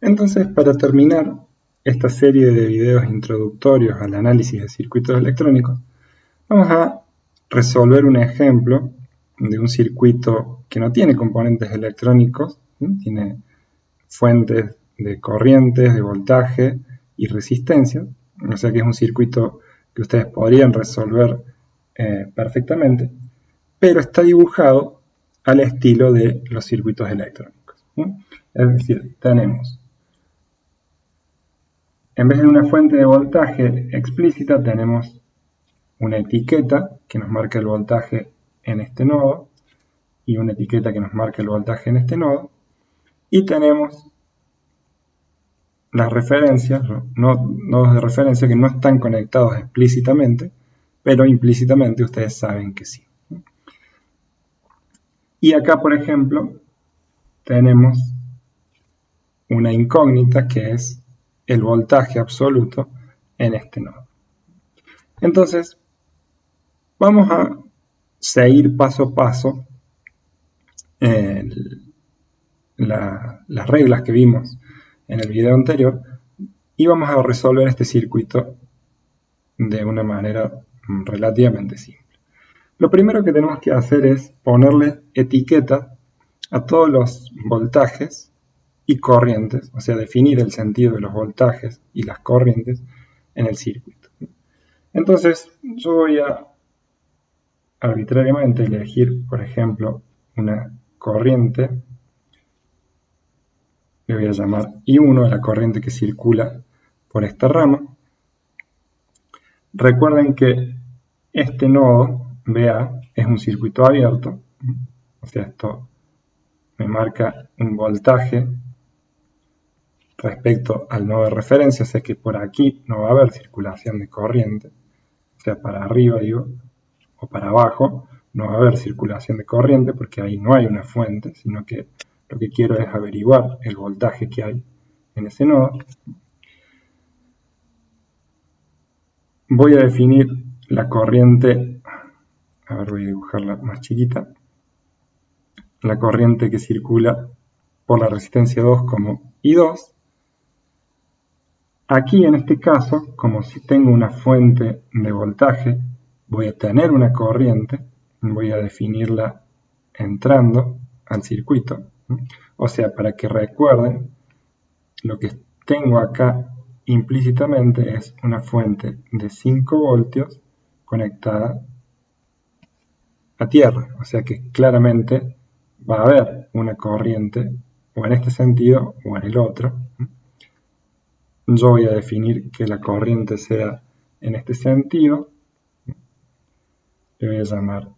Entonces, para terminar esta serie de videos introductorios al análisis de circuitos electrónicos, vamos a resolver un ejemplo de un circuito que no tiene componentes electrónicos, ¿sí? Tiene fuentes de corrientes, de voltaje y resistencia, o sea que es un circuito que ustedes podrían resolver perfectamente, pero está dibujado al estilo de los circuitos electrónicos, ¿sí? Es decir, tenemos, en vez de una fuente de voltaje explícita, tenemos una etiqueta que nos marca el voltaje en este nodo y una etiqueta que nos marca el voltaje en este nodo, y tenemos las referencias, nodos de referencia que no están conectados explícitamente, pero implícitamente ustedes saben que sí. Y acá, por ejemplo, tenemos una incógnita que es el voltaje absoluto en este nodo. Entonces, vamos a seguir paso a paso las reglas que vimos en el video anterior y vamos a resolver este circuito de una manera relativamente simple. Lo primero que tenemos que hacer es ponerle etiqueta a todos los voltajes y corrientes, o sea, definir el sentido de los voltajes y las corrientes en el circuito. Entonces, yo voy a arbitrariamente elegir, por ejemplo, una corriente, le voy a llamar I1 a la corriente que circula por esta rama. Recuerden que este nodo BA es un circuito abierto, o sea, esto me marca un voltaje respecto al nodo de referencia, o sea que por aquí no va a haber circulación de corriente, o sea, para arriba digo, o para abajo, no va a haber circulación de corriente porque ahí no hay una fuente, sino que lo que quiero es averiguar el voltaje que hay en ese nodo. Voy a definir la corriente, a ver, voy a dibujarla más chiquita, la corriente que circula por la resistencia 2 como I2. Aquí en este caso, como si tengo una fuente de voltaje, voy a tener una corriente, voy a definirla entrando al circuito. O sea, para que recuerden, lo que tengo acá implícitamente es una fuente de 5 voltios conectada a tierra. O sea que claramente va a haber una corriente o en este sentido o en el otro. Yo voy a definir que la corriente sea en este sentido. Le voy a llamar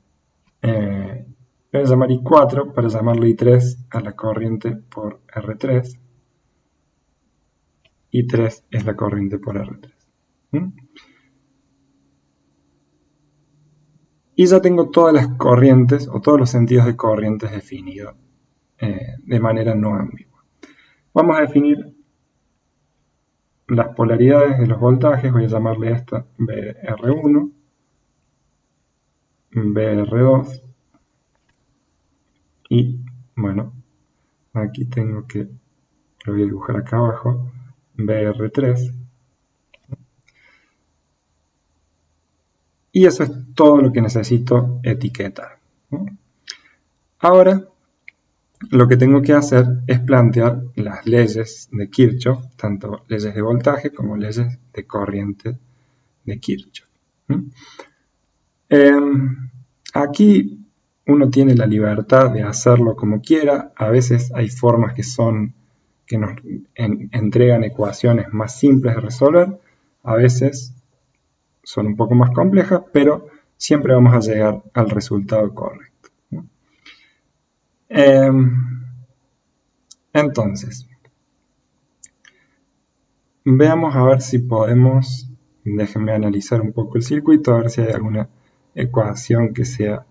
I4 para llamarle I3 a la corriente por R3. I3 es la corriente por R3. Y ya tengo todas las corrientes o todos los sentidos de corrientes definidos de manera no ambigua. Vamos a definir las polaridades de los voltajes. Voy a llamarle a esta BR1, BR2 y bueno, aquí tengo que, lo voy a dibujar acá abajo, BR3. Y eso es todo lo que necesito etiquetar. Ahora, lo que tengo que hacer es plantear las leyes de Kirchhoff, tanto leyes de voltaje como leyes de corriente de Kirchhoff. Aquí uno tiene la libertad de hacerlo como quiera. A veces hay formas que nos entregan ecuaciones más simples de resolver. A veces son un poco más complejas, pero siempre vamos a llegar al resultado correcto. Entonces, veamos a ver si podemos, déjenme analizar un poco el circuito, a ver si hay alguna ecuación que sea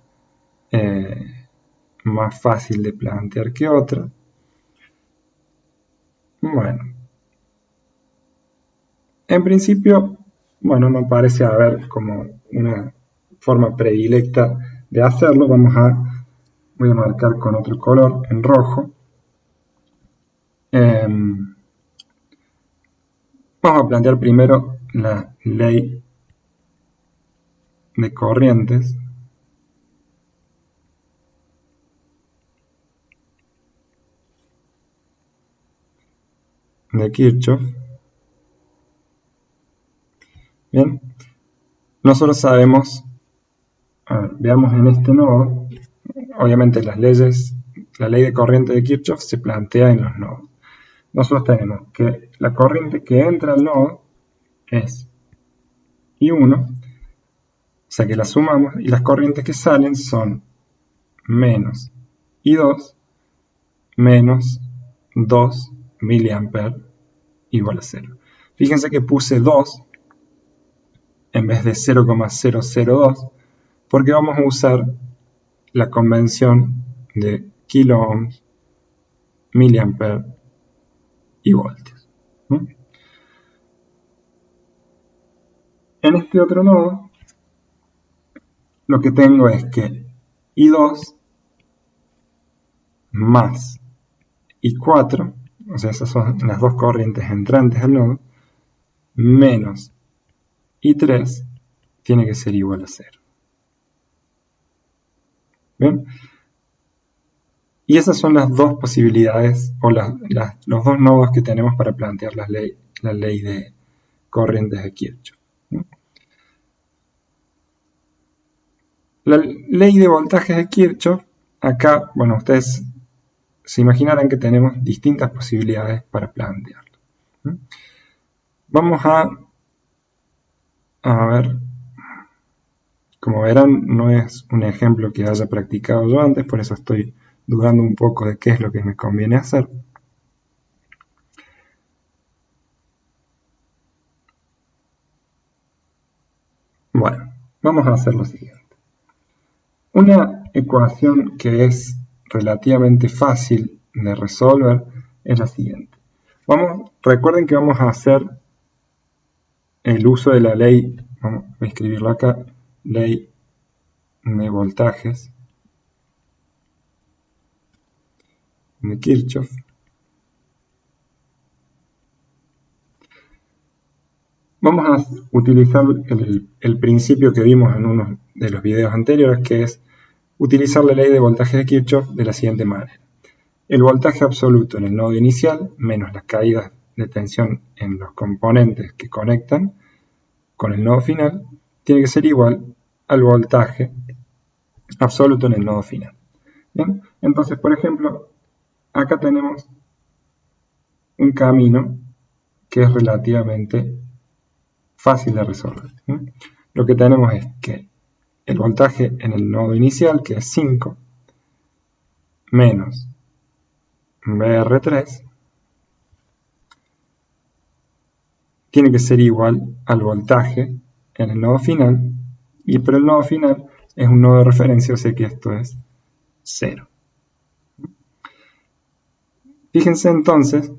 más fácil de plantear que otra. Bueno, en principio, bueno, no parece haber como una forma predilecta de hacerlo. Voy a marcar con otro color, en rojo. Vamos a plantear primero la ley de corrientes de Kirchhoff. Bien, nosotros sabemos, veamos en este nodo, obviamente la ley de corriente de Kirchhoff se plantea en los nodos. Nosotros tenemos que la corriente que entra al nodo es I1, o sea que la sumamos, y las corrientes que salen son menos I2 menos 2 mA igual a 0. Fíjense que puse 2 en vez de 0,002 porque vamos a usar la convención de kilo ohms, miliamperes y voltios. En este otro nodo, lo que tengo es que I2 más I4, o sea, esas son las dos corrientes entrantes al nodo, menos I3 tiene que ser igual a 0. ¿Bien? Y esas son las dos posibilidades, o los dos nodos que tenemos para plantear la ley de corrientes de Kirchhoff. La ley de voltajes de Kirchhoff, acá, bueno, ustedes se imaginarán que tenemos distintas posibilidades para plantearlo. Vamos a ver, como verán, no es un ejemplo que haya practicado yo antes, por eso estoy dudando un poco de qué es lo que me conviene hacer. Bueno, vamos a hacer lo siguiente. Una ecuación que es relativamente fácil de resolver es la siguiente. Recuerden que vamos a hacer el uso de la ley, voy a escribirlo acá, ley de voltajes de Kirchhoff. Vamos a utilizar el principio que vimos en uno de los videos anteriores, que es utilizar la ley de voltajes de Kirchhoff de la siguiente manera. El voltaje absoluto en el nodo inicial, menos las caídas de tensión en los componentes que conectan con el nodo final, tiene que ser igual al voltaje absoluto en el nodo final. ¿Bien? Entonces, por ejemplo, acá tenemos un camino que es relativamente fácil de resolver. Lo que tenemos es que el voltaje en el nodo inicial, que es 5, menos BR3, tiene que ser igual al voltaje en el nodo final, pero el nodo final es un nodo de referencia, o sea que esto es 0. Fíjense entonces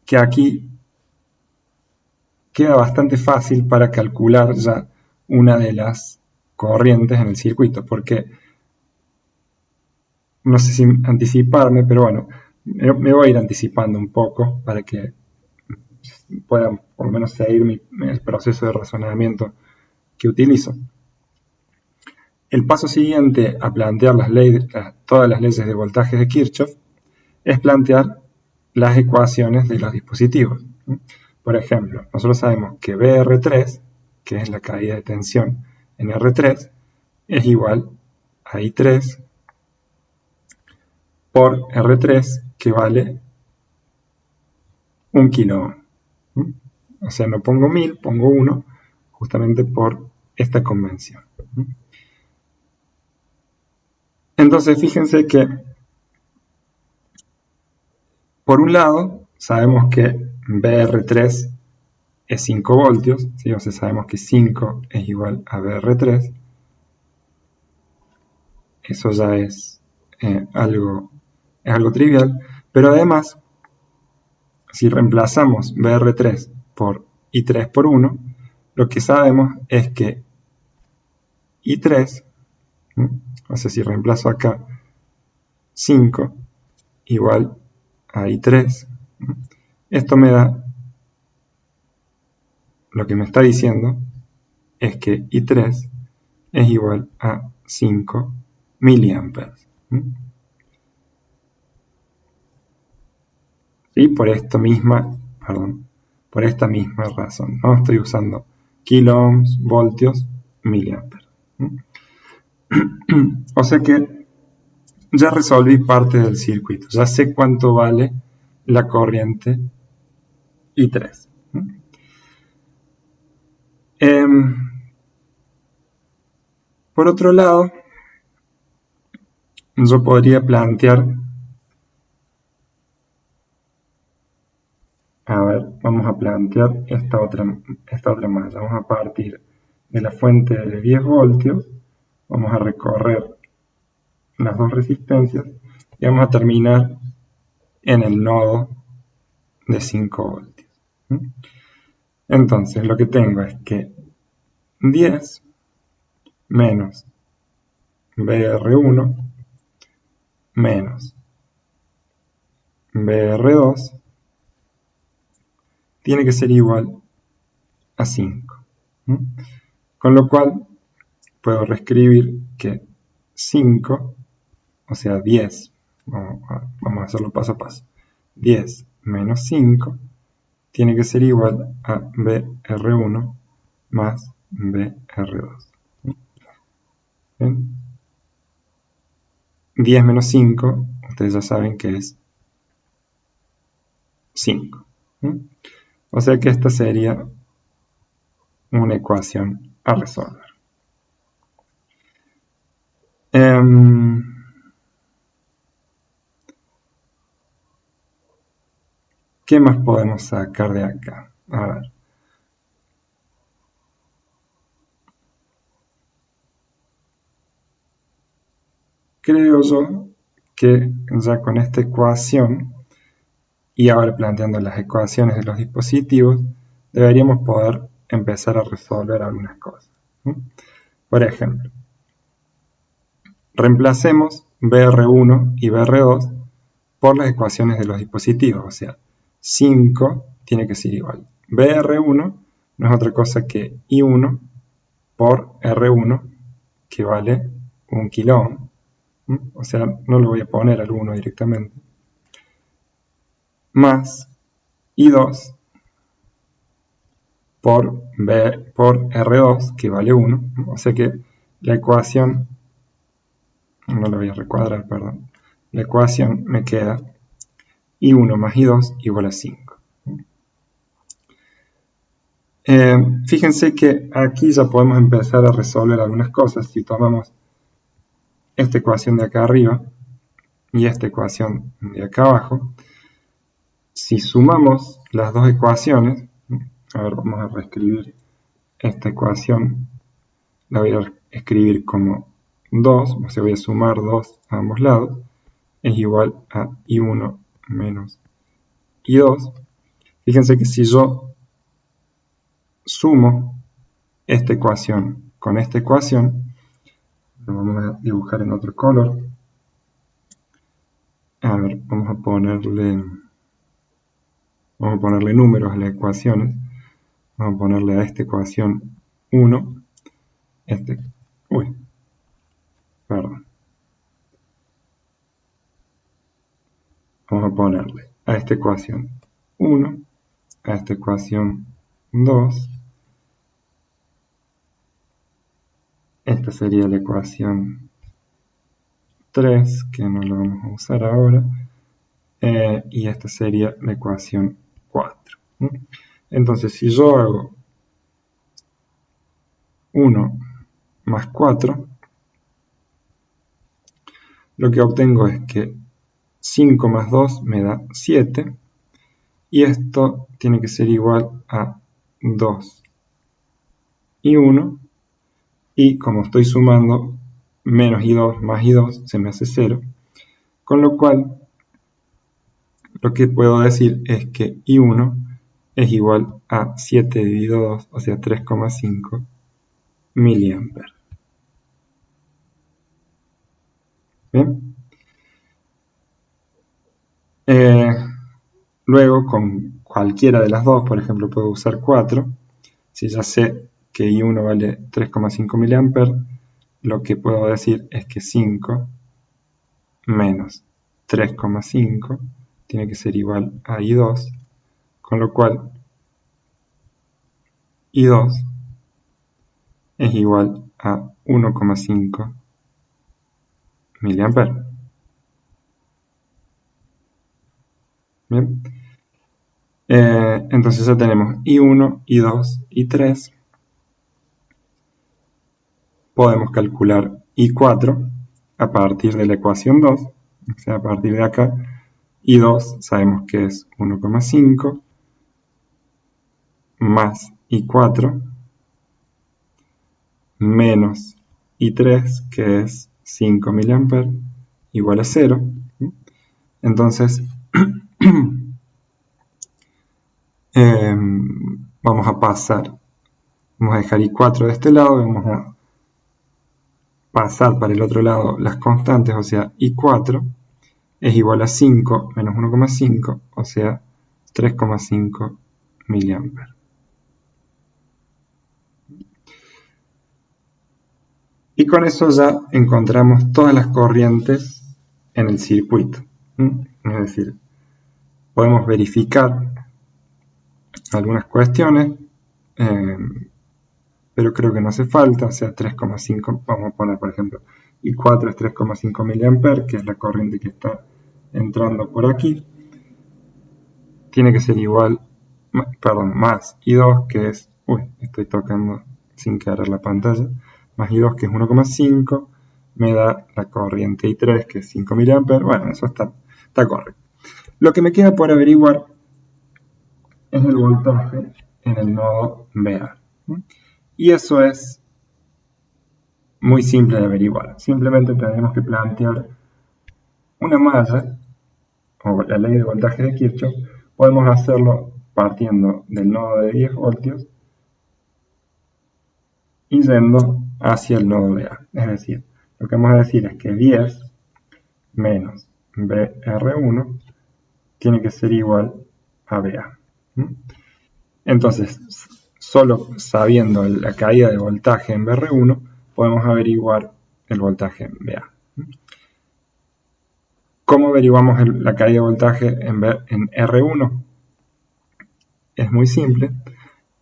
que aquí queda bastante fácil para calcular ya una de las corrientes en el circuito, porque no sé si anticiparme, pero bueno, me voy a ir anticipando un poco para que puedan por lo menos seguir el proceso de razonamiento que utilizo. El paso siguiente a plantear todas las leyes de voltajes de Kirchhoff es plantear las ecuaciones de los dispositivos. Por ejemplo, nosotros sabemos que BR3, que es la caída de tensión en R3, es igual a I3 por R3, que vale 1 kilo ohm. O sea, no pongo 1000, pongo 1, justamente por esta convención. Entonces, fíjense que, por un lado, sabemos que BR3 es 5 voltios, ¿sí? O sea, sabemos que 5 es igual a BR3. Eso ya es algo trivial, pero además, si reemplazamos BR3 por I3 por 1, lo que sabemos es que I3, o sea, si reemplazo acá 5 igual a I3, esto me da lo que me está diciendo es que I3 es igual a 5 miliamperes. ¿Sí? Por esta misma razón, ¿no? Estoy usando kilo ohms, voltios, miliamperes. O sea que ya resolví parte del circuito, ya sé cuánto vale la corriente I3. Por otro lado, yo podría plantear, vamos a plantear esta otra malla. Vamos a partir de la fuente de 10 voltios, vamos a recorrer las dos resistencias y vamos a terminar en el nodo de 5 voltios. Entonces lo que tengo es que 10 menos BR1 menos BR2 tiene que ser igual a 5. Con lo cual puedo reescribir que 5, o sea 10, vamos a hacerlo paso a paso, 10 menos 5 tiene que ser igual a BR1 más BR2. ¿Bien? 10 menos 5, ustedes ya saben que es 5. O sea que esta sería una ecuación a resolver. ¿Qué más podemos sacar de acá? A ver. Creo yo que ya con esta ecuación y ahora planteando las ecuaciones de los dispositivos, deberíamos poder empezar a resolver algunas cosas. Por ejemplo, reemplacemos BR1 y BR2 por las ecuaciones de los dispositivos, o sea, 5 tiene que ser igual. BR1 no es otra cosa que I1 por R1, que vale 1 kilo ohm. O sea, no le voy a poner al 1 directamente. Más I2 por R2, que vale 1. O sea que la ecuación, no la voy a recuadrar, perdón. La ecuación me queda I1 más I2 igual a 5. Fíjense que aquí ya podemos empezar a resolver algunas cosas. Si tomamos esta ecuación de acá arriba y esta ecuación de acá abajo, si sumamos las dos ecuaciones, a ver, vamos a reescribir esta ecuación, la voy a escribir como 2, o sea, voy a sumar 2 a ambos lados, es igual a I1 menos I2. Fíjense que si yo sumo esta ecuación con esta ecuación, lo vamos a dibujar en otro color. A ver, vamos a ponerle números a las ecuaciones. Vamos a ponerle a esta ecuación 1. Vamos a ponerle a esta ecuación 1, a esta ecuación 2. Esta sería la ecuación 3, que no la vamos a usar ahora. Y esta sería la ecuación 4. Entonces, si yo hago 1 más 4, lo que obtengo es que 5 más 2 me da 7. Y esto tiene que ser igual a 2 y 1. Y como estoy sumando, menos I2 más I2 se me hace 0. Con lo cual, lo que puedo decir es que I1 es igual a 7 dividido 2, o sea 3,5 miliamperes. ¿Bien? Luego, con cualquiera de las dos, por ejemplo, puedo usar 4, Si ya sé que I1 vale 3,5 mA, lo que puedo decir es que 5 menos 3,5 tiene que ser igual a I2, con lo cual I2 es igual a 1,5 mA. Bien, entonces ya tenemos I1, I2, I3. Podemos calcular I4 a partir de la ecuación 2, o sea, a partir de acá. I2 sabemos que es 1,5 más I4 menos I3, que es 5 mA, igual a 0. Entonces, vamos a pasar, vamos a dejar I4 de este lado, vamos a pasar para el otro lado las constantes, o sea, I4 es igual a 5 menos 1,5, o sea, 3,5 mA. Y con eso ya encontramos todas las corrientes en el circuito. Es decir, podemos verificar algunas cuestiones, pero creo que no hace falta, o sea, 3,5, vamos a poner por ejemplo, I4 es 3,5 mA, que es la corriente que está entrando por aquí. Tiene que ser igual, perdón, más I2, que es, estoy tocando sin querer la pantalla, más I2, que es 1,5, me da la corriente I3, que es 5 mA. Bueno, eso está correcto. Lo que me queda por averiguar es el voltaje en el nodo BA. Y eso es muy simple de averiguar. Simplemente tenemos que plantear una malla, o la ley de voltaje de Kirchhoff. Podemos hacerlo partiendo del nodo de 10 voltios y yendo hacia el nodo BA. Es decir, lo que vamos a decir es que 10 menos BR1 tiene que ser igual a BA. Entonces, solo sabiendo la caída de voltaje en BR1, podemos averiguar el voltaje en BA. ¿Cómo averiguamos la caída de voltaje en R1? Es muy simple.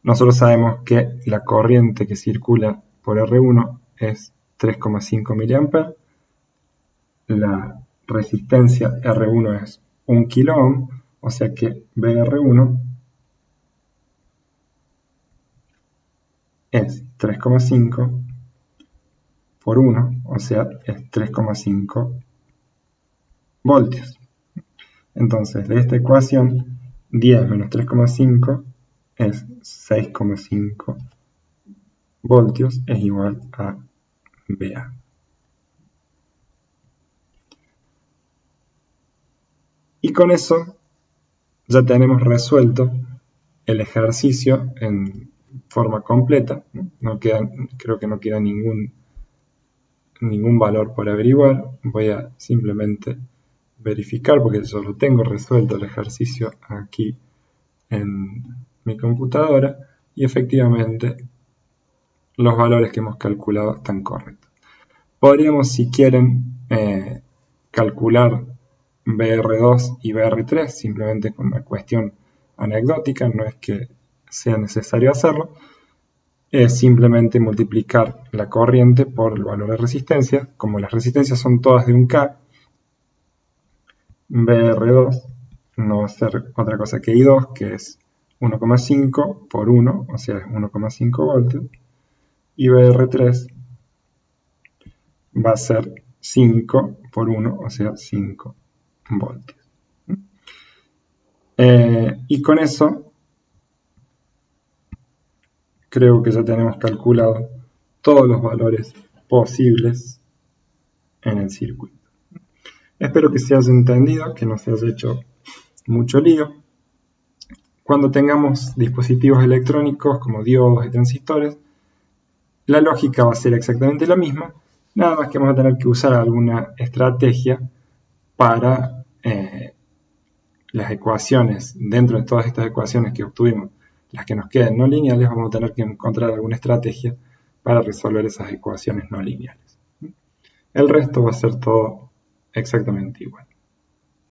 Nosotros sabemos que la corriente que circula por R1 es 3,5 mA. La resistencia R1 es 1 kΩ, o sea que BR1 es 3,5 por 1, o sea, es 3,5 voltios. Entonces, de esta ecuación, 10 menos 3,5 es 6,5 voltios, es igual a BA. Y con eso ya tenemos resuelto el ejercicio en forma completa. Creo que no queda ningún valor por averiguar. Voy a simplemente verificar, porque yo lo tengo resuelto el ejercicio aquí en mi computadora, y efectivamente los valores que hemos calculado están correctos. Podríamos, si quieren, calcular BR2 y BR3 simplemente con una cuestión anecdótica, no es que sea necesario hacerlo. Es simplemente multiplicar la corriente por el valor de resistencia. Como las resistencias son todas de 1K, BR2 no va a ser otra cosa que I2, que es 1,5 por 1, o sea, es 1,5 voltios, y BR3 va a ser 5 por 1, o sea, 5 voltios. Y con eso creo que ya tenemos calculado todos los valores posibles en el circuito. Espero que se haya entendido, que no se haya hecho mucho lío. Cuando tengamos dispositivos electrónicos como diodos y transistores, la lógica va a ser exactamente la misma, nada más que vamos a tener que usar alguna estrategia para las ecuaciones, dentro de todas estas ecuaciones que obtuvimos las que nos queden no lineales, vamos a tener que encontrar alguna estrategia para resolver esas ecuaciones no lineales. El resto va a ser todo exactamente igual.